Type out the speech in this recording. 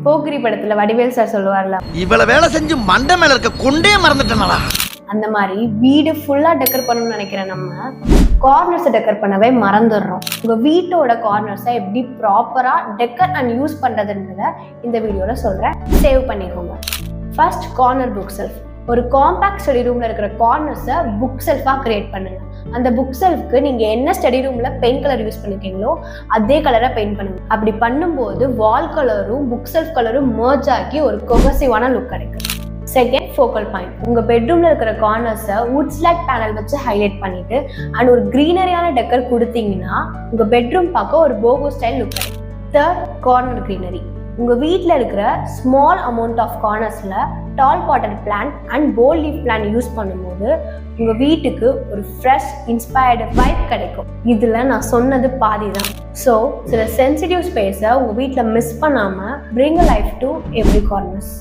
போக்கிரி படத்துல வடிவேல் சார் சொல்லுவார்ல, இவ்வளவு வேலை செஞ்சு மண்டை மேல இருக்க கொண்டே மறந்துட்டேனா. அந்த மாதிரி வீடு ஃபுல்லா டெக்கர் பண்ணணும்னு நினைக்கிற நம்ம கார்னர்ஸை டெக்கர் பண்ணவே மறந்துடுறோம். உங்க வீட்டோட கார்னர்ஸை எப்படி ப்ராப்பரா டெக்கர் அண்ட் யூஸ் பண்றதுன்றத இந்த வீடியோல சொல்றேன். சேவ் பண்ணிக்கோங்க. First, corner book self. ஒரு காம்பேக்ட் ஸ்டடி ரூம்ல இருக்கிற கார்னர்ஸை புக் செல்ஃபா கிரியேட் பண்ணுங்க. அந்த புக் செல்ஃப்க்கு நீங்க என்ன ஸ்டடி ரூம்ல பெயிண்ட் கலர் யூஸ் பண்ணிருக்கீங்களோ அதே கலரை பெயிண்ட் பண்ணுங்க. அப்படி பண்ணும்போது வால் கலரும் புக் செல்ஃப் கலரும் மர்ஜ் ஆகி ஒரு கொஹசிவான லுக் கிடைக்கும். Second, focal point. உங்க பெட்ரூம்ல இருக்கிற கார்னர்ஸை வுட் ஸ்லாட் பேனல் வச்சு ஹைலைட் பண்ணிட்டு அண்ட் ஒரு கிரீனரியான டெக்கர் கொடுத்தீங்கன்னா உங்க பெட்ரூம் பார்க்க ஒரு போகோ ஸ்டைல் லுக் கிடைக்கும். Third, corner greenery. உங்க வீட்டில் இருக்கிற ஸ்மால் அமௌண்ட் ஆஃப் கார்னர்ஸ்ல tall potted plant and pole leaf plant use பண்ணும்போது உங்க வீட்டுக்கு ஒரு ஃப்ரெஷ் இன்ஸ்பயர்டு வைப் கிடைக்கும். இதுல நான் சொன்னது பாதி தான். ஸோ சில சென்சிட்டிவ் ஸ்பேஸை உங்க வீட்டில் மிஸ் பண்ணாம bring a life to every corners.